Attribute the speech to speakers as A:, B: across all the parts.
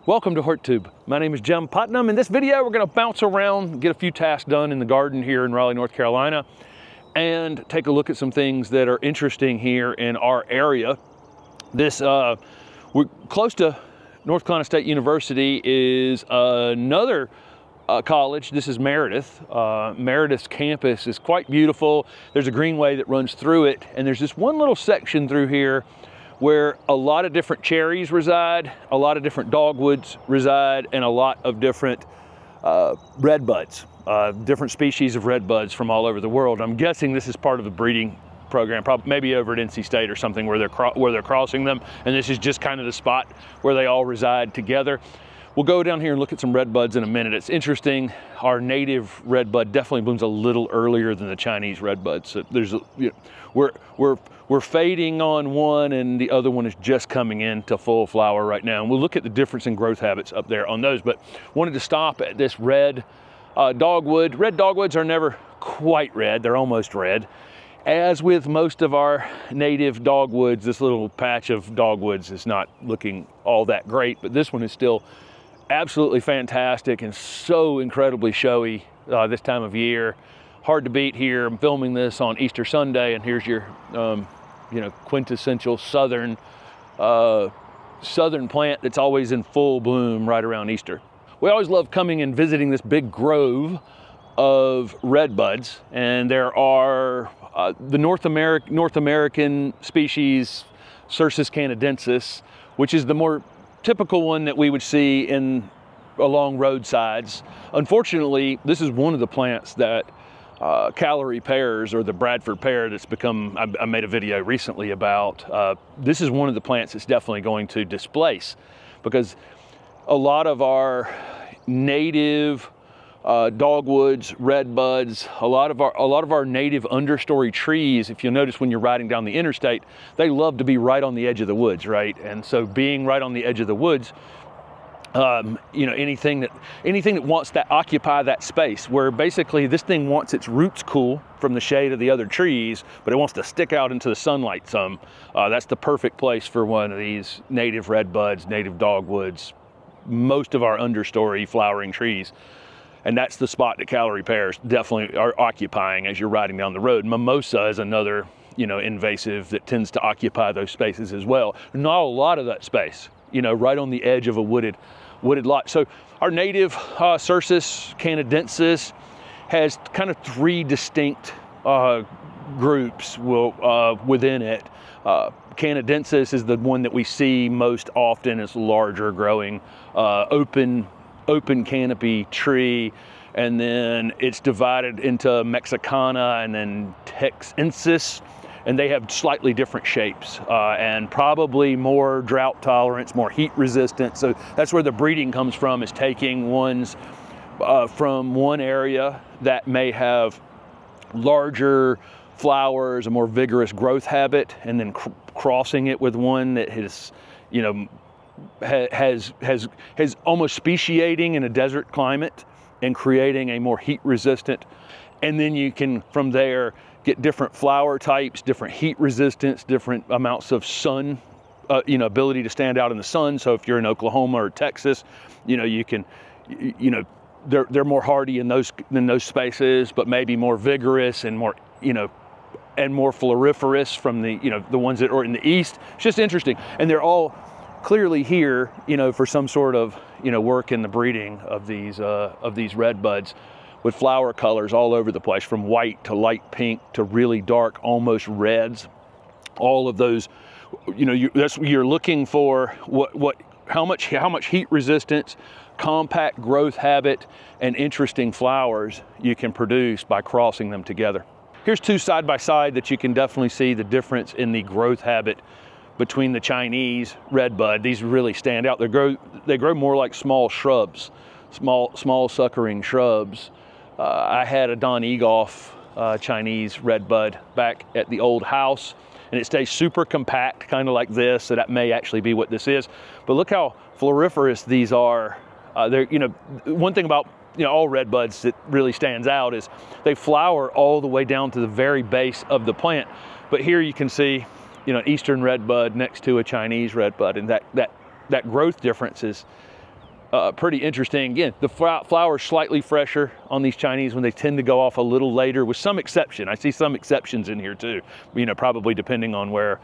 A: Welcome to HortTube. My name is Jim Putnam. In this video, we're going to bounce around, get a few tasks done in the garden here in Raleigh, North Carolina, and take a look at some things that are interesting here in our area. We're close to North Carolina State University is another college. This is Meredith. Meredith's campus is quite beautiful. There's a greenway that runs through it, and there's this one little section through here where a lot of different cherries reside, a lot of different dogwoods reside, and a lot of different redbuds, different species of redbuds from all over the world. I'm guessing this is part of the breeding program, probably maybe over at NC State or something where they're crossing them, and this is just kind of the spot where they all reside together. We'll go down here and look at some redbuds in a minute. It's interesting. Our native redbud definitely blooms a little earlier than the Chinese redbud. So there's, we're fading on one, and the other one is just coming into full flower right now. And we'll look at the difference in growth habits up there on those. But wanted to stop at this red dogwood. Red dogwoods are never quite red. They're almost red. As with most of our native dogwoods, this little patch of dogwoods is not looking all that great, but this one is still absolutely fantastic and so incredibly showy this time of year. Hard to beat here. I'm filming this on Easter Sunday, and here's your quintessential southern plant that's always in full bloom right around Easter. We always love coming and visiting this big grove of redbuds, and there are the North American species Cercis canadensis, which is the more typical one that we would see along roadsides. Unfortunately, this is one of the plants that Callery pears, or the Bradford pear, that's become, I made a video recently about. This is one of the plants that's definitely going to displace, because a lot of our native dogwoods, redbuds, a lot of our native understory trees, if you'll notice when you're riding down the interstate, they love to be right on the edge of the woods, right? And so being right on the edge of the woods, anything that wants to occupy that space, where basically this thing wants its roots cool from the shade of the other trees, but it wants to stick out into the sunlight some. That's the perfect place for one of these native redbuds, native dogwoods, most of our understory flowering trees. And that's the spot that Callery pears definitely are occupying as you're riding down the road. Mimosa is another, invasive that tends to occupy those spaces as well. Not a lot of that space, right on the edge of a wooded lot. So our native Cercis canadensis has kind of three distinct groups within it. Canadensis is the one that we see most often. It's larger growing, open canopy tree, and then it's divided into Mexicana and then Texensis, and they have slightly different shapes and probably more drought tolerance, more heat resistant. So that's where the breeding comes from, is taking ones from one area that may have larger flowers, a more vigorous growth habit, and then crossing it with one that has, has almost speciating in a desert climate and creating a more heat resistant. And then you can, from there, get different flower types, different heat resistance, different amounts of sun, ability to stand out in the sun. So if you're in Oklahoma or Texas, you can, they're more hardy in those spaces, but maybe more vigorous and more, and more floriferous from the ones that are in the east. It's just interesting. And they're all clearly here, for some sort of, work in the breeding of these redbuds, with flower colors all over the place, from white to light pink to really dark, almost reds. All of those, that's what you're looking for. How much heat resistance, compact growth habit, and interesting flowers you can produce by crossing them together. Here's two side by side that you can definitely see the difference in the growth habit between the Chinese redbud. These really stand out. They grow more like small shrubs, small suckering shrubs. I had a Don Egoff Chinese redbud back at the old house, and it stays super compact, kind of like this. So that may actually be what this is. But look how floriferous these are. They're, one thing about all redbuds that really stands out is they flower all the way down to the very base of the plant. But here you can see, an eastern redbud next to a Chinese redbud, and that growth difference is pretty interesting. Again, the flowers slightly fresher on these Chinese when they tend to go off a little later, with some exception. I see some exceptions in here too, probably depending on where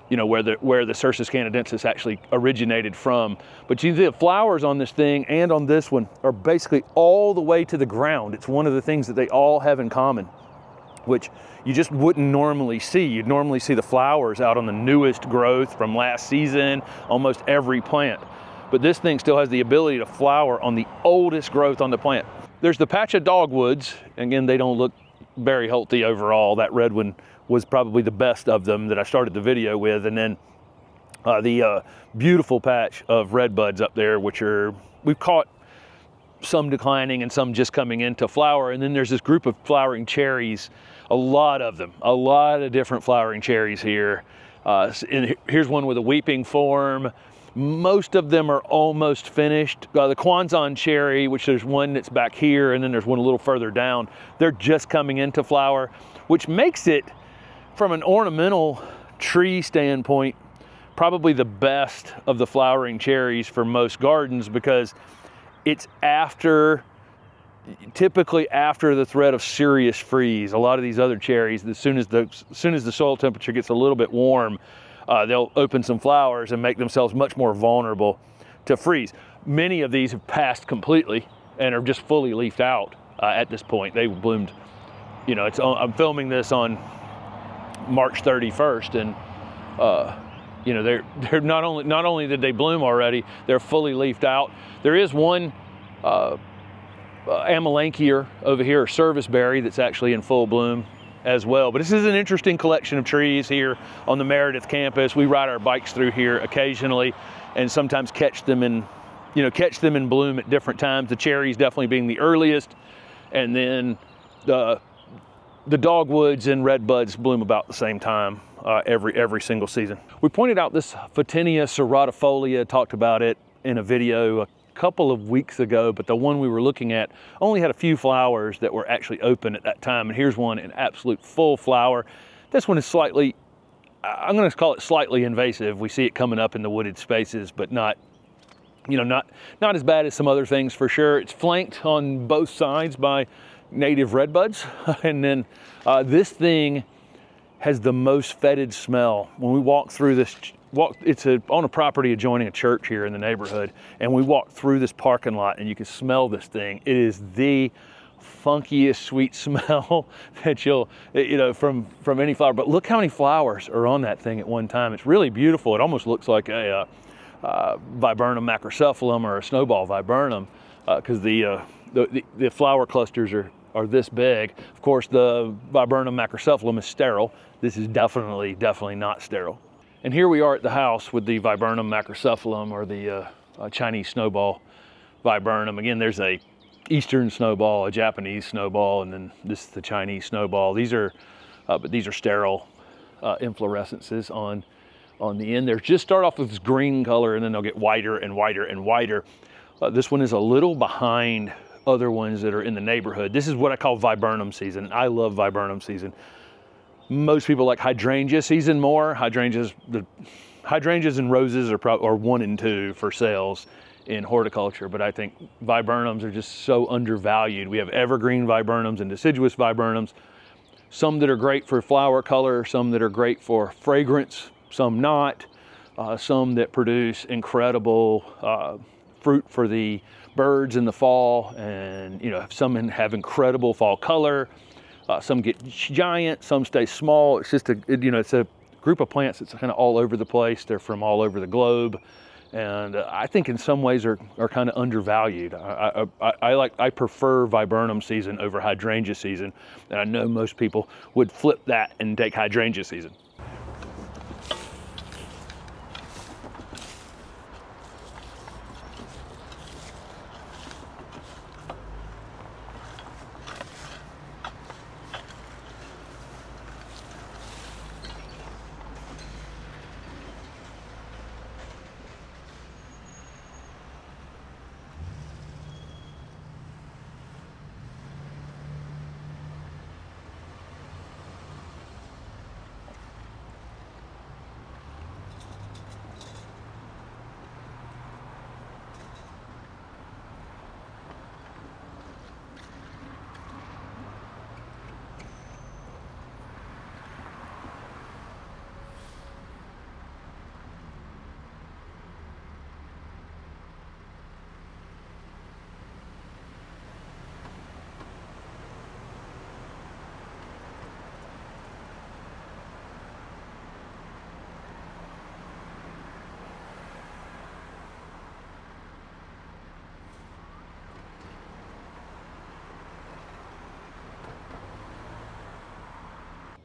A: the Cercis canadensis actually originated from. But you see the flowers on this thing and on this one are basically all the way to the ground. It's one of the things that they all have in common, which you just wouldn't normally see. You'd normally see the flowers out on the newest growth from last season, almost every plant. But this thing still has the ability to flower on the oldest growth on the plant. There's the patch of dogwoods. Again, they don't look very healthy overall. That red one was probably the best of them that I started the video with. And then the beautiful patch of red buds up there, which we've caught some declining and some just coming into flower. And then there's this group of flowering cherries, a lot of them, a lot of different flowering cherries here. And here's one with a weeping form. Most of them are almost finished. The Kwanzan cherry, which there's one that's back here, and then there's one a little further down. They're just coming into flower, which makes it, from an ornamental tree standpoint, probably the best of the flowering cherries for most gardens, because it's typically after the threat of serious freeze. A lot of these other cherries, as soon as the soil temperature gets a little bit warm, they'll open some flowers and make themselves much more vulnerable to freeze. Many of these have passed completely and are just fully leafed out at this point. They bloomed, I'm filming this on March 31st, and they're not only did they bloom already, they're fully leafed out. There is one Amelanchier over here, a serviceberry, that's actually in full bloom as well. But this is an interesting collection of trees here on the Meredith campus. We ride our bikes through here occasionally and sometimes catch them in bloom at different times. The cherries definitely being the earliest, and then the dogwoods and red buds bloom about the same time every single season. We pointed out this Photinia ceratifolia, talked about it in a video a couple of weeks ago, but the one we were looking at only had a few flowers that were actually open at that time. And here's one in absolute full flower. This one is slightly, I'm going to call it slightly invasive. We see it coming up in the wooded spaces, but not as bad as some other things for sure. It's flanked on both sides by native redbuds. And then this thing has the most fetid smell. When we walk through this, it's on a property adjoining a church here in the neighborhood, and we walk through this parking lot and you can smell this thing. It is the funkiest sweet smell that you'll, from any flower. But look how many flowers are on that thing at one time. It's really beautiful. It almost looks like a viburnum macrocephalum or a snowball viburnum, because the flower clusters are this big. Of course, the viburnum macrocephalum is sterile. This is definitely not sterile. And here we are at the house with the viburnum macrocephalum, or the Chinese snowball viburnum. Again, there's a Eastern snowball, a Japanese snowball, and then this is the Chinese snowball. These are sterile inflorescences on the end. They just start off with this green color, and then they'll get whiter and whiter and whiter. This one is a little behind other ones that are in the neighborhood. This is what I call viburnum season. I love viburnum season. Most people like hydrangea season more. Hydrangeas and roses are 1 and 2 for sales in horticulture, but I think viburnums are just so undervalued. We have evergreen viburnums and deciduous viburnums, some that are great for flower color, some that are great for fragrance, some not, some that produce incredible fruit for the birds in the fall, and some have incredible fall color. Some get giant, some stay small. It's just it's a group of plants that's kind of all over the place. They're from all over the globe, and I think in some ways are kind of undervalued. I prefer viburnum season over hydrangea season, and I know most people would flip that and take hydrangea season.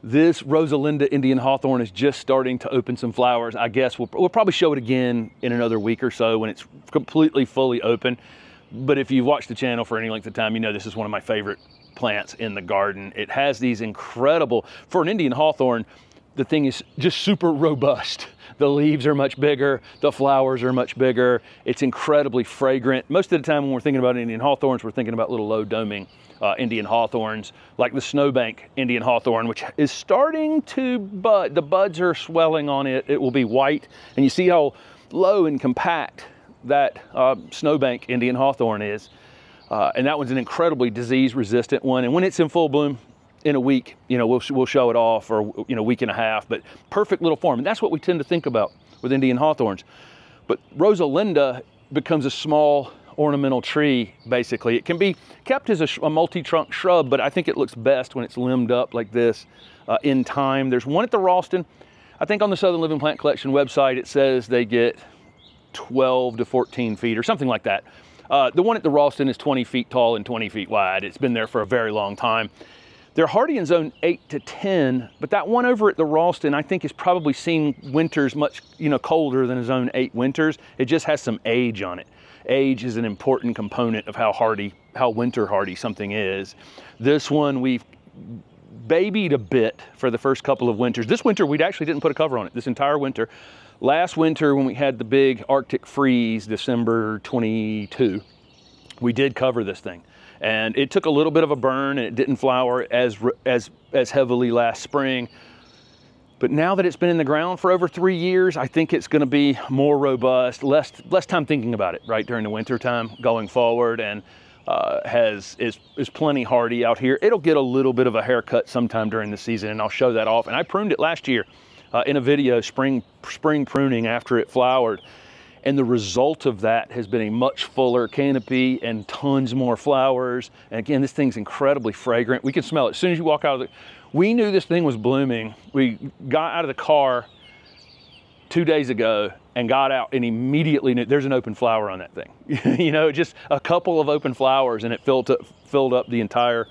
A: This Rosalinda Indian hawthorn is just starting to open some flowers. I guess we'll probably show it again in another week or so when it's completely fully open. But if you've watched the channel for any length of time, you know this is one of my favorite plants in the garden. It has these incredible, for an Indian hawthorn, the thing is just super robust. The leaves are much bigger, the flowers are much bigger. It's incredibly fragrant. Most of the time when we're thinking about Indian hawthorns, we're thinking about little low doming Indian hawthorns, like the snowbank Indian hawthorn, which is starting to bud. The buds are swelling on it. It will be white. And you see how low and compact that snowbank Indian hawthorn is. And that one's an incredibly disease resistant one. And when it's in full bloom, in a week, you know, we'll show it off, or, you know, week and a half, but perfect little form. And that's what we tend to think about with Indian hawthorns. But Rosalinda becomes a small ornamental tree, basically. It can be kept as a multi-trunk shrub, but I think it looks best when it's limbed up like this in time. There's one at the Ralston. I think on the Southern Living Plant Collection website, it says they get 12 to 14 feet or something like that. The one at the Ralston is 20 feet tall and 20 feet wide. It's been there for a very long time. They're hardy in zone 8 to 10, but that one over at the Ralston, I think, is probably seen winters much, you know, colder than a zone 8 winters. It just has some age on it. Age is an important component of how winter hardy something is. This one we've babied a bit for the first couple of winters. This winter, we actually didn't put a cover on it this entire winter. Last winter, when we had the big Arctic freeze, December 22, we did cover this thing. And it took a little bit of a burn, and it didn't flower as heavily last spring. But now that it's been in the ground for over 3 years, I think it's going to be more robust, less time thinking about it, right, during the winter time going forward, and is plenty hardy out here. It'll get a little bit of a haircut sometime during the season, and I'll show that off. And I pruned it last year in a video, spring pruning, after it flowered. And the result of that has been a much fuller canopy and tons more flowers. And again, this thing's incredibly fragrant. We can smell it as soon as you walk out of we knew this thing was blooming. We got out of the car 2 days ago and got out and immediately knew there's an open flower on that thing. You know, just a couple of open flowers and it filled up the entire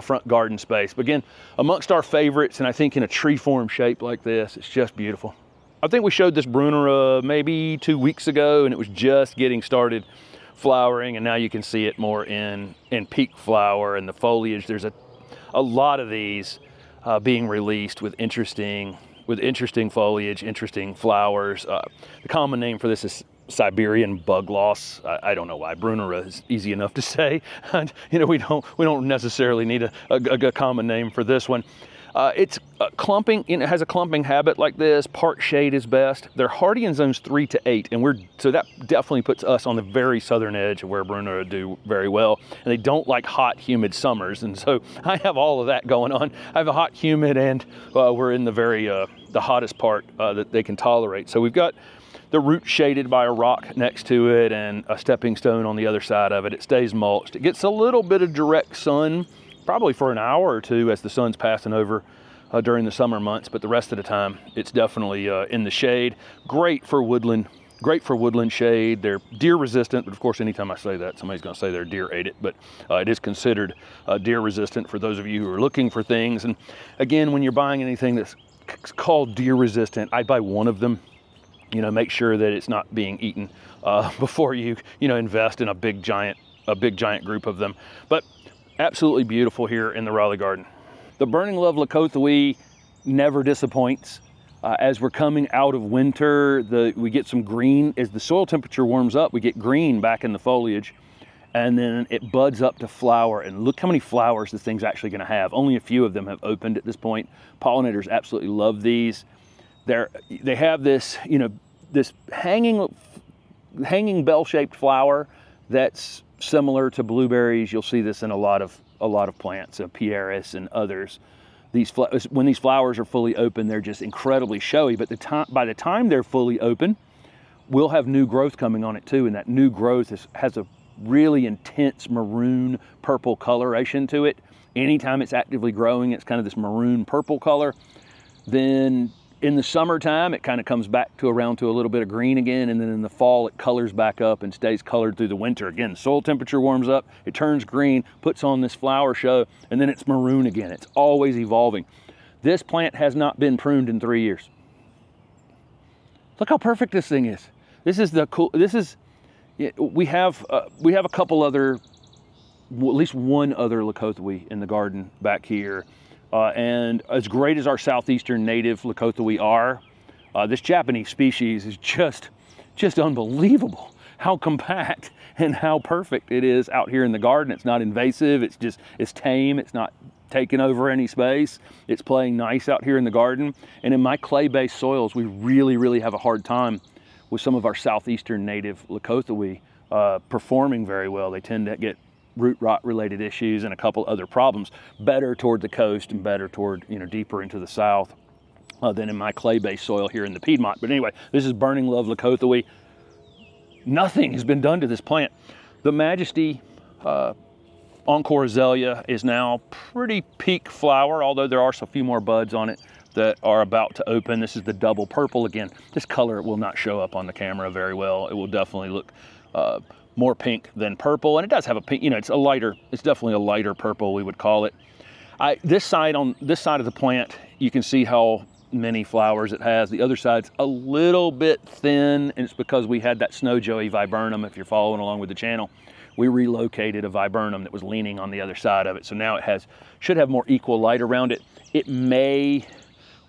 A: front garden space. But again, amongst our favorites, and I think in a tree form shape like this, it's just beautiful. I think we showed this Brunera maybe 2 weeks ago, and it was just getting started flowering, and now you can see it more in peak flower, and the foliage. There's a lot of these being released with interesting foliage, interesting flowers. The common name for this is Siberian bug loss. I don't know why. Brunera is easy enough to say. You know, we don't necessarily need a common name for this one. It's clumping, it has a clumping habit like this. Part shade is best. They're hardy in zones 3 to 8, and so that definitely puts us on the very southern edge of where Brunera do very well. And they don't like hot, humid summers, and so I have all of that going on. I have a hot, humid, and we're in the hottest part that they can tolerate. So we've got the root shaded by a rock next to it and a stepping stone on the other side of it. It stays mulched. It gets a little bit of direct sun, probably for an hour or two as the sun's passing over during the summer months, but the rest of the time it's definitely in the shade. Great for woodland shade. They're deer resistant, but of course anytime I say that, somebody's going to say their deer ate it, but it is considered deer resistant for those of you who are looking for things. And again, when you're buying anything that's called deer resistant, I buy one of them. You know, make sure that it's not being eaten before you invest in a big giant group of them. But absolutely beautiful here in the Raleigh garden. The Burning Love Lakothawee never disappoints. As we're coming out of winter, we get some green. As the soil temperature warms up, we get green back in the foliage, and then it buds up to flower. And look how many flowers this thing's actually going to have. Only a few of them have opened at this point. Pollinators absolutely love these. They have this, this hanging bell-shaped flower that's similar to blueberries. You'll see this in a lot of plants, Pieris and others. When these flowers are fully open, they're just incredibly showy. But by the time they're fully open, we'll have new growth coming on it too, and that new growth has a really intense maroon purple coloration to it. Anytime it's actively growing, it's kind of this maroon purple color. Then in the summertime, it kind of comes back around to a little bit of green again, and then in the fall, it colors back up and stays colored through the winter. Again, soil temperature warms up, it turns green, puts on this flower show, and then it's maroon again. It's always evolving. This plant has not been pruned in 3 years. Look how perfect this thing is. This is the cool, we have a couple other, at least one other Lakothawee in the garden back here. And as great as our southeastern native Lakothawee are, this Japanese species is just unbelievable. How compact and how perfect it is out here in the garden. It's not invasive, it's tame, it's not taking over any space. It's playing nice out here in the garden. And in my clay-based soils, we really have a hard time with some of our southeastern native Lakothawee performing very well. They tend to get root rot related issues and a couple other problems, better toward the coast and better toward, deeper into the south than in my clay-based soil here in the Piedmont. But anyway, this is Burning Love Lakothawee. Nothing has been done to this plant. The Majesty Encore Azalea is now pretty peak flower, although there are a few more buds on it that are about to open. This is the double purple. Again, this color will not show up on the camera very well. It will definitely look more pink than purple, and it does have a pink, it's definitely a lighter purple, we would call it. On this side of the plant, you can see how many flowers it has. The other side's a little bit thin, and it's because we had that Snow Joey viburnum. If you're following along with the channel, we relocated a viburnum that was leaning on the other side of it, so now it should have more equal light around it.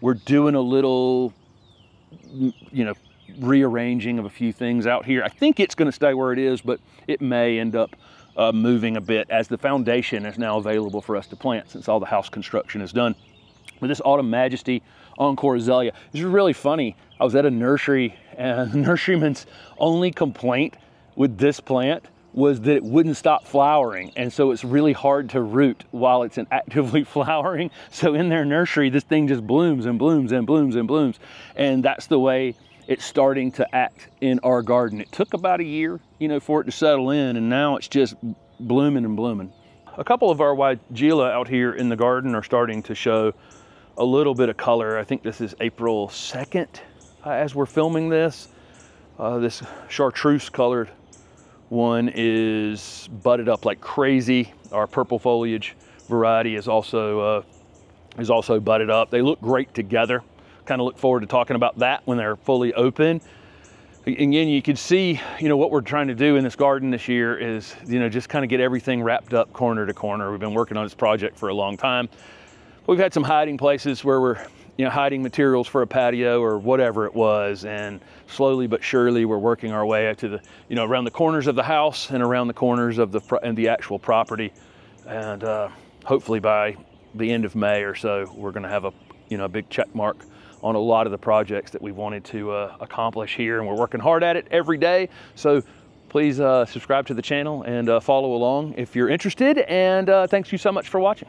A: We're doing a little, rearranging of a few things out here. I think it's going to stay where it is, but it may end up moving a bit as the foundation is now available for us to plant since all the house construction is done. With this Autumn Majesty Encore Azalea, this is really funny. I was at a nursery, and the nurseryman's only complaint with this plant was that it wouldn't stop flowering, and so it's really hard to root while it's actively flowering. So in their nursery, this thing just blooms and blooms and blooms and blooms, and that's the way it's starting to act in our garden. It took about a year, for it to settle in, and now it's just blooming and blooming. A couple of our Weigela out here in the garden are starting to show a little bit of color. I think this is April 2nd as we're filming this. This chartreuse colored one is budded up like crazy. Our purple foliage variety is also budded up. They look great together. Kind of look forward to talking about that when they're fully open. Again, you can see, what we're trying to do in this garden this year is, just kind of get everything wrapped up corner to corner. We've been working on this project for a long time. We've had some hiding places where we're, hiding materials for a patio or whatever it was, and slowly but surely we're working our way to the, around the corners of the house and around the corners of the actual property. And hopefully by the end of May or so, we're going to have a big check mark on a lot of the projects that we wanted to accomplish here, and we're working hard at it every day. So please subscribe to the channel and follow along if you're interested, and thanks you so much for watching.